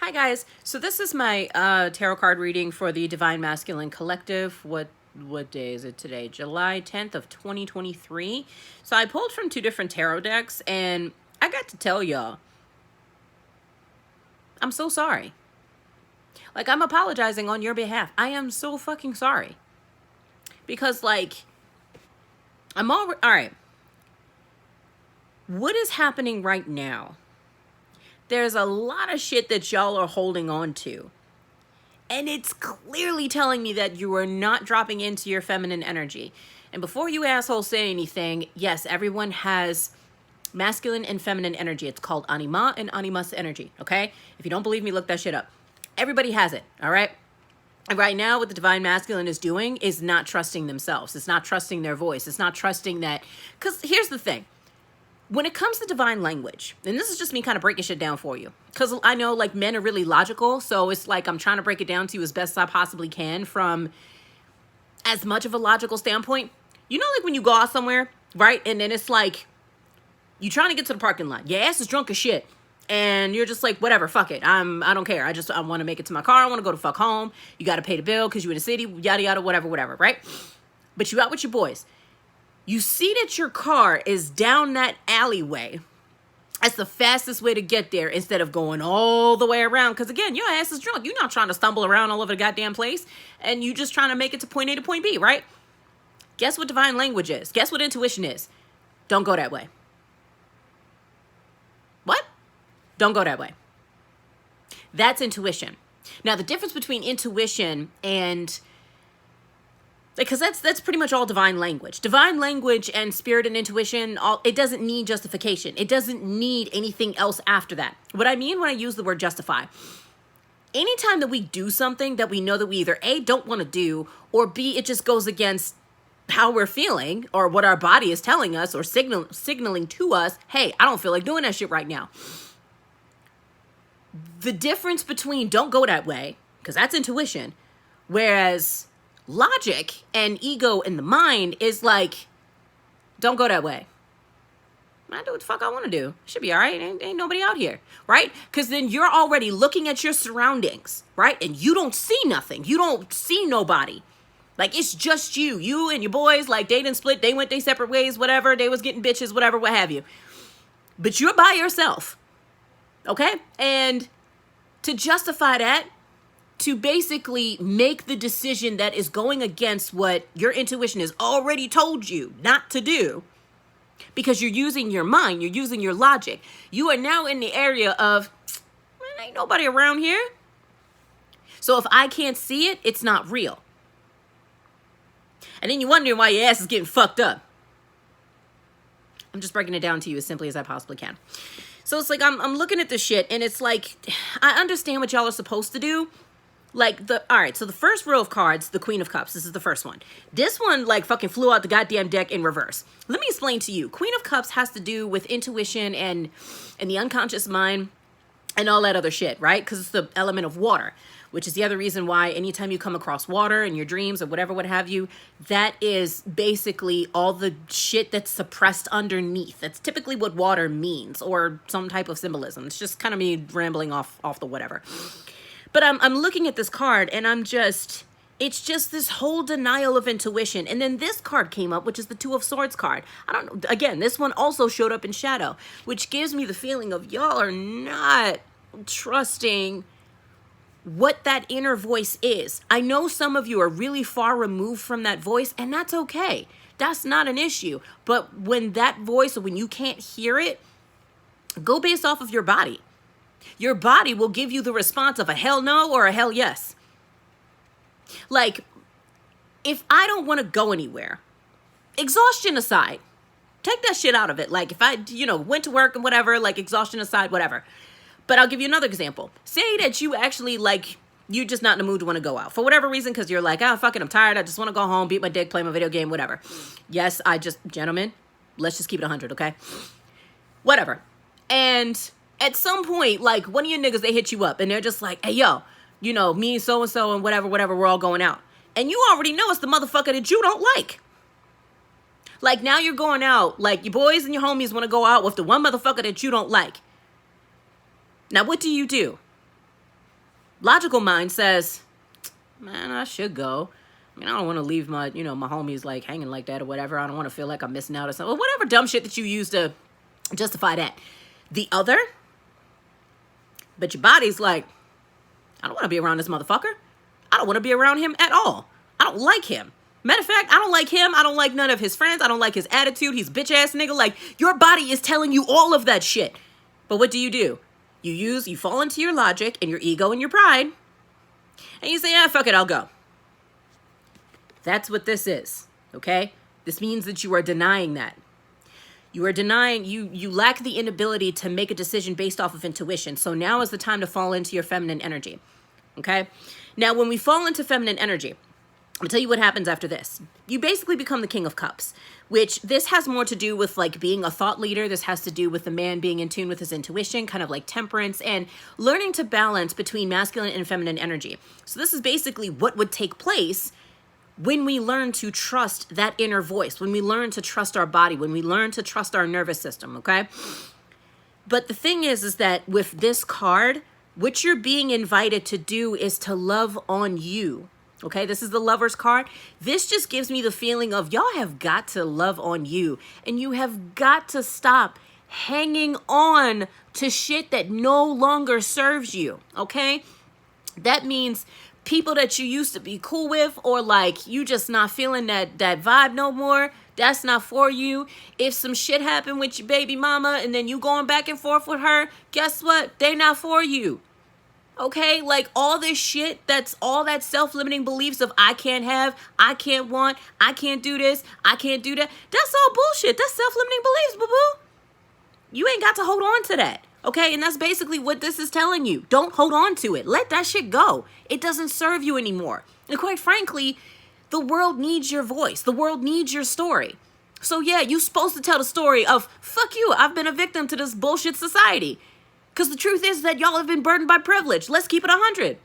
Hi guys, so this is my tarot card reading for the Divine Masculine Collective. What day is it today? July 10th of 2023. So I pulled from two different tarot decks and I got to tell y'all, I'm so sorry. Like, I'm apologizing on your behalf. I am so fucking sorry. Because like, all right. What is happening right now? There's a lot of shit that y'all are holding on to. And it's clearly telling me that you are not dropping into your feminine energy. And before you assholes say anything, yes, everyone has masculine and feminine energy. It's called anima and animus energy, okay? If you don't believe me, look that shit up. Everybody has it, all right? And right now, what the Divine Masculine is doing is not trusting themselves. It's not trusting their voice. It's not trusting that. Because here's the thing. When it comes to divine language, and this is just me kind of breaking shit down for you, because I know like men are really logical, so it's like I'm trying to break it down to you as best as I possibly can from as much of a logical standpoint. You know, like when you go out somewhere, right? And then it's like, you're trying to get to the parking lot. Your ass is drunk as shit. And you're just like, whatever, fuck it. I don't care. I want to make it to my car. I want to go to fuck home. You got to pay the bill because you're in the city, yada, yada, whatever, right? But you out with your boys. You see that your car is down that alleyway. That's the fastest way to get there instead of going all the way around. Because again, your ass is drunk. You're not trying to stumble around all over the goddamn place. And you just trying to make it to point A to point B, right? Guess what divine language is? Guess what intuition is? Don't go that way. What? Don't go that way. That's intuition. Now, the difference between intuition and... because that's pretty much all divine language. Divine language and spirit and intuition, it doesn't need justification. It doesn't need anything else after that. What I mean when I use the word justify, anytime that we do something that we know that we either A, don't want to do, or B, it just goes against how we're feeling or what our body is telling us or signaling to us, hey, I don't feel like doing that shit right now. The difference between don't go that way, because that's intuition, whereas... logic and ego in the mind is like, don't go that way. I do what the fuck I want to do. Should be all right. Ain't nobody out here, right? Because then you're already looking at your surroundings, right? And you don't see nothing. You don't see nobody. Like, it's just you and your boys. Like, they didn't split. They went their separate ways, whatever. They was getting bitches, whatever, what have you. But you're by yourself, okay? And to justify that, to basically make the decision that is going against what your intuition has already told you not to do, because you're using your mind, you're using your logic. You are now in the area of, man, ain't nobody around here. So if I can't see it, it's not real. And then you're wondering why your ass is getting fucked up. I'm just breaking it down to you as simply as I possibly can. So it's like, I'm looking at this shit and it's like, I understand what y'all are supposed to do. Like, all right, so the first row of cards, the Queen of Cups, this is the first one. This one, like, fucking flew out the goddamn deck in reverse. Let me explain to you. Queen of Cups has to do with intuition and the unconscious mind and all that other shit, right? Because it's the element of water, which is the other reason why anytime you come across water in your dreams or whatever, what have you, that is basically all the shit that's suppressed underneath. That's typically what water means, or some type of symbolism. It's just kind of me rambling off the whatever. But I'm looking at this card and it's just this whole denial of intuition. And then this card came up, which is the Two of Swords card. I don't know. Again, this one also showed up in shadow, which gives me the feeling of y'all are not trusting what that inner voice is. I know some of you are really far removed from that voice, and that's okay. That's not an issue. But when that voice, or when you can't hear it, go based off of your body. Your body will give you the response of a hell no or a hell yes. Like, if I don't want to go anywhere, exhaustion aside, take that shit out of it. Like, if I, went to work and whatever, like, exhaustion aside, whatever. But I'll give you another example. Say that you actually, like, you're just not in the mood to want to go out. For whatever reason, because you're like, fuck it, I'm tired. I just want to go home, beat my dick, play my video game, whatever. Yes, gentlemen, let's just keep it 100, okay? Whatever. And... at some point, like, one of your niggas, they hit you up and they're just like, hey, yo, me and so-and-so and whatever, we're all going out. And you already know it's the motherfucker that you don't like. Like, now you're going out, like, your boys and your homies want to go out with the one motherfucker that you don't like. Now, what do? Logical mind says, man, I should go. I mean, I don't want to leave my, my homies like hanging like that or whatever. I don't want to feel like I'm missing out or something. Or whatever dumb shit that you use to justify that. The other, but your body's like, I don't want to be around this motherfucker. I don't want to be around him at all. I don't like him. Matter of fact, I don't like him. I don't like none of his friends. I don't like his attitude. He's bitch ass nigga. Like, your body is telling you all of that shit. But what do? You fall into your logic and your ego and your pride. And you say, fuck it, I'll go. That's what this is, okay? This means that you are denying that. You are denying, you lack the inability to make a decision based off of intuition. So now is the time to fall into your feminine energy, okay? Now, when we fall into feminine energy, I'll tell you what happens after this. You basically become the King of Cups, which this has more to do with like being a thought leader. This has to do with the man being in tune with his intuition, kind of like temperance, and learning to balance between masculine and feminine energy. So this is basically what would take place when we learn to trust that inner voice, when we learn to trust our body, when we learn to trust our nervous system, okay? But the thing is that with this card, what you're being invited to do is to love on you. Okay, this is the Lover's card. This just gives me the feeling of y'all have got to love on you. And you have got to stop hanging on to shit that no longer serves you. Okay? That means people that you used to be cool with, or like you just not feeling that vibe no more. That's not for you. If some shit happened with your baby mama and then you going back and forth with her, guess what? They not for you. Okay, like all this shit, that's all that self-limiting beliefs of I can't have, I can't want, I can't do this, I can't do that. That's all bullshit. That's self-limiting beliefs, boo-boo. You ain't got to hold on to that. Okay, and that's basically what this is telling you. Don't hold on to it. Let that shit go. It doesn't serve you anymore. And quite frankly, the world needs your voice. The world needs your story. So yeah, you're supposed to tell the story of, fuck you, I've been a victim to this bullshit society. Because the truth is that y'all have been burdened by privilege. Let's keep it 100.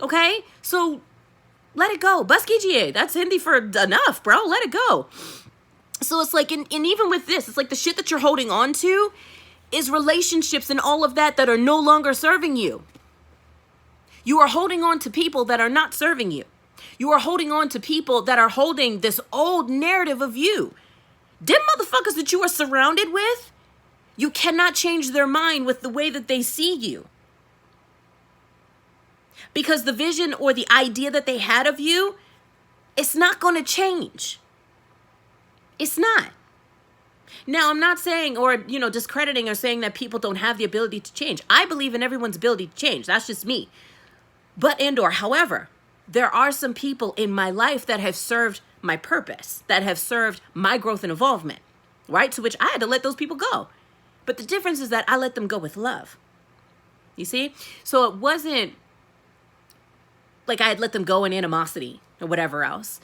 Okay? So, let it go. Bas kijiye. That's Hindi for enough, bro. Let it go. So it's like, and even with this, it's like the shit that you're holding on to is relationships and all of that are no longer serving you. You are holding on to people that are not serving you. You are holding on to people that are holding this old narrative of you. Them motherfuckers that you are surrounded with, you cannot change their mind with the way that they see you. Because the vision or the idea that they had of you, it's not going to change. It's not. Now, I'm not saying or, discrediting or saying that people don't have the ability to change. I believe in everyone's ability to change. That's just me. However, there are some people in my life that have served my purpose, that have served my growth and involvement, right? To which I had to let those people go. But the difference is that I let them go with love. You see? So it wasn't like I had let them go in animosity or whatever else.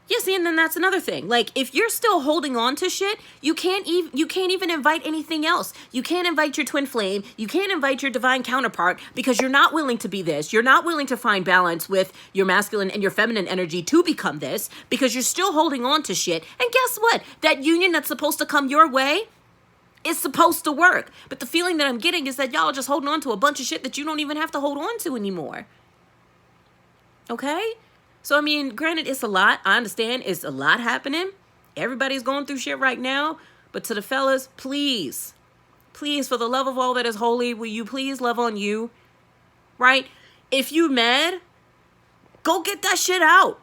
Yeah, see, and then that's another thing. Like, if you're still holding on to shit, you can't even invite anything else. You can't invite your twin flame. You can't invite your divine counterpart because you're not willing to be this. You're not willing to find balance with your masculine and your feminine energy to become this because you're still holding on to shit. And guess what? That union that's supposed to come your way, it's supposed to work. But the feeling that I'm getting is that y'all are just holding on to a bunch of shit that you don't even have to hold on to anymore. Okay? So, I mean, granted, it's a lot. I understand it's a lot happening. Everybody's going through shit right now. But to the fellas, please, for the love of all that is holy, will you please love on you? Right? If you mad, go get that shit out.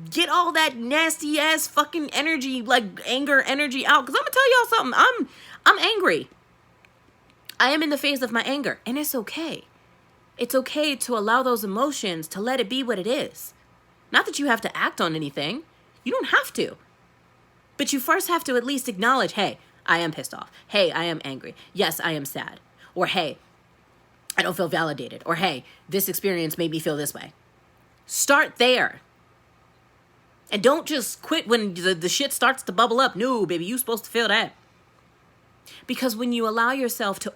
Get all that nasty ass fucking energy, like anger energy out. Because I'm going to tell y'all something. I'm angry. I am in the phase of my anger. And it's okay. It's okay to allow those emotions to let it be what it is. Not that you have to act on anything. You don't have to. But you first have to at least acknowledge, hey, I am pissed off. Hey, I am angry. Yes, I am sad. Or hey, I don't feel validated. Or hey, this experience made me feel this way. Start there. And don't just quit when the shit starts to bubble up. No, baby, you're supposed to feel that. Because when you allow yourself to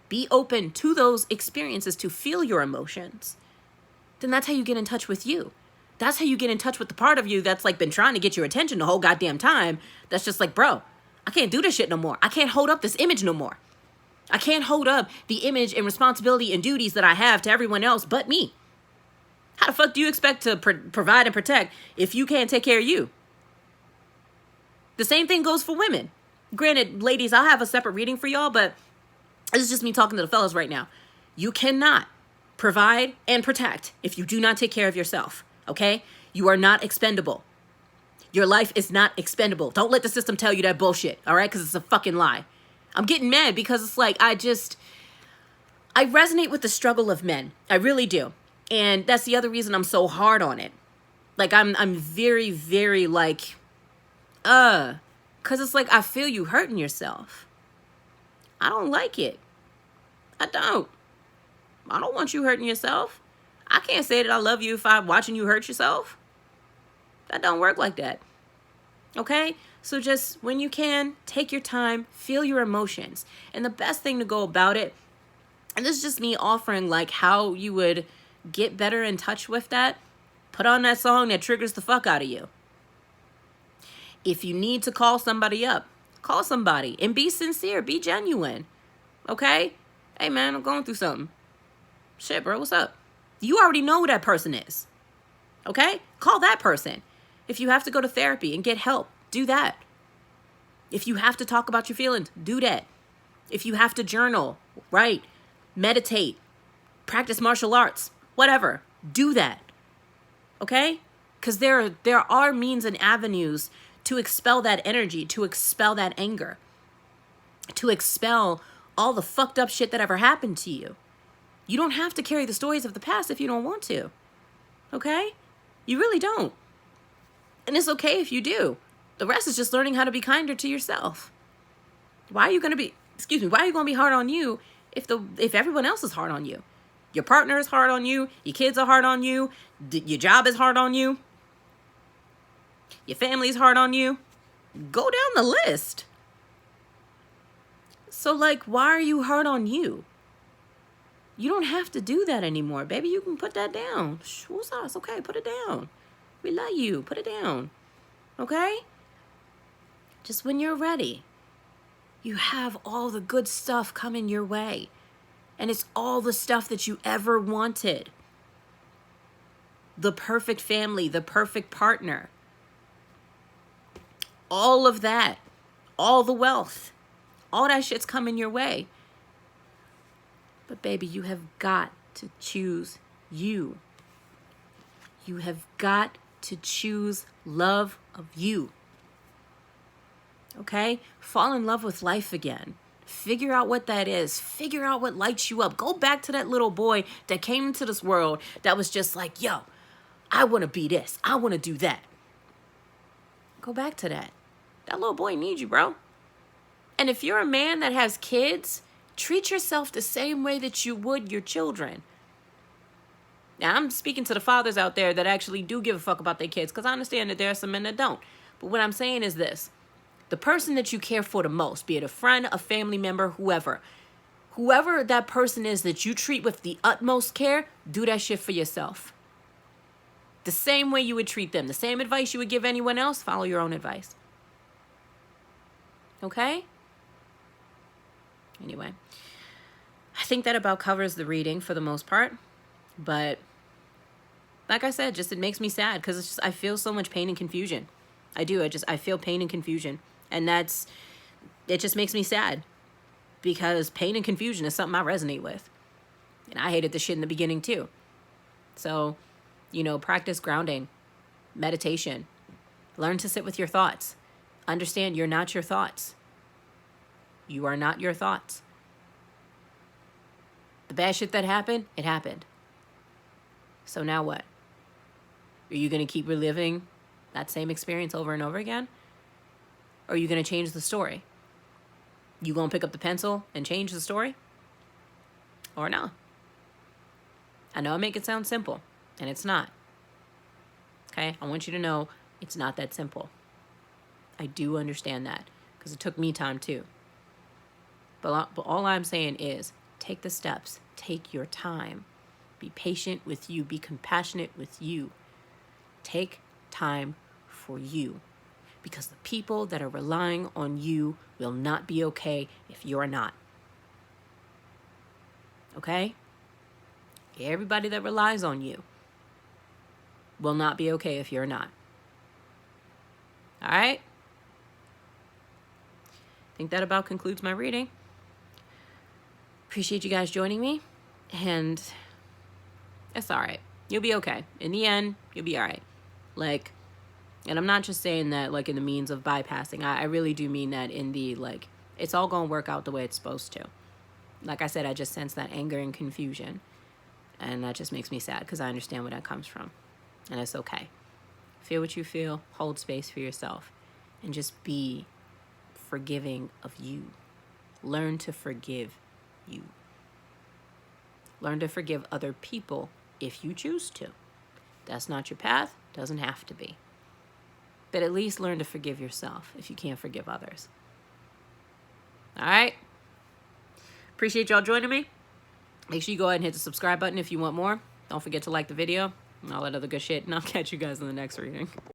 be open to those experiences, to feel your emotions, then that's how you get in touch with you. That's how you get in touch with the part of you that's like been trying to get your attention the whole goddamn time. That's just like, bro, I can't do this shit no more. I can't hold up this image no more. I can't hold up the image and responsibility and duties that I have to everyone else but me. How the fuck do you expect to provide and protect if you can't take care of you? The same thing goes for women. Granted, ladies, I'll have a separate reading for y'all, but this is just me talking to the fellas right now. You cannot provide and protect if you do not take care of yourself, okay? You are not expendable. Your life is not expendable. Don't let the system tell you that bullshit, all right? Because it's a fucking lie. I'm getting mad because it's like I resonate with the struggle of men. I really do. And that's the other reason I'm so hard on it. Like I'm very, very like, because it's like I feel you hurting yourself. I don't like it. I don't want you hurting yourself. I can't say that I love you if I'm watching you hurt yourself. That don't work like that. Okay? So just when you can, take your time, feel your emotions. And the best thing to go about it, and this is just me offering like how you would get better in touch with that, put on that song that triggers the fuck out of you. If you need to call somebody up, call somebody and be sincere, be genuine. Okay? Hey man, I'm going through something. Shit, bro, what's up? You already know who that person is. Okay? Call that person. If you have to go to therapy and get help, do that. If you have to talk about your feelings, do that. If you have to journal, write, meditate, practice martial arts, whatever, do that. Okay? Because there are means and avenues to expel that energy, to expel that anger, to expel all the fucked up shit that ever happened to you. You don't have to carry the stories of the past if you don't want to. Okay? You really don't. And it's okay if you do. The rest is just learning how to be kinder to yourself. Why are you going to be hard on you if everyone else is hard on you? Your partner is hard on you. Your kids are hard on you. Your job is hard on you. Your family's hard on you. Go down the list. So like, why are you hard on you? You don't have to do that anymore, baby. You can put that down. What's us? Okay, put it down. We love you. Put it down. Okay? Just when you're ready. You have all the good stuff coming your way. And it's all the stuff that you ever wanted. The perfect family, the perfect partner. All of that. All the wealth. All that shit's coming your way. But baby, you have got to choose you. You have got to choose love of you. Okay? Fall in love with life again. Figure out what that is. Figure out what lights you up. Go back to that little boy that came into this world that was just like, yo, I want to be this. I want to do that. Go back to that. That little boy needs you, bro. And if you're a man that has kids, treat yourself the same way that you would your children. Now, I'm speaking to the fathers out there that actually do give a fuck about their kids, because I understand that there are some men that don't. But what I'm saying is this. The person that you care for the most, be it a friend, a family member, whoever that person is that you treat with the utmost care, do that shit for yourself. The same way you would treat them. The same advice you would give anyone else, follow your own advice. Okay? Anyway, I think that about covers the reading for the most part. But like I said, just it makes me sad because it's just I feel so much pain and confusion. I do. I feel pain and confusion. And it just makes me sad because pain and confusion is something I resonate with. And I hated this shit in the beginning too. So, practice grounding, meditation, learn to sit with your thoughts. Understand you're not your thoughts. You are not your thoughts. The bad shit that happened, it happened. So now what? Are you going to keep reliving that same experience over and over again? Or are you going to change the story? You going to pick up the pencil and change the story? Or no? I know I make it sound simple, and it's not. Okay? I want you to know it's not that simple. I do understand that, because it took me time too. But all I'm saying is, take the steps. Take your time. Be patient with you. Be compassionate with you. Take time for you. Because the people that are relying on you will not be okay if you're not. okay? Everybody that relies on you will not be okay if you're not. All right? I think that about concludes my reading. Appreciate you guys joining me. And it's all right. You'll be okay. In the end, you'll be all right. Like, and I'm not just saying that like in the means of bypassing. I really do mean that in the like, it's all going to work out the way it's supposed to. Like I said, I just sense that anger and confusion. And that just makes me sad because I understand where that comes from. And it's okay. Feel what you feel. Hold space for yourself. And just be forgiving of you. Learn to forgive you. Learn to forgive other people if you choose to. That's not your path. Doesn't have to be. But at least learn to forgive yourself if you can't forgive others. All right? Appreciate y'all joining me. Make sure you go ahead and hit the subscribe button if you want more. Don't forget to like the video and all that other good shit. And I'll catch you guys in the next reading.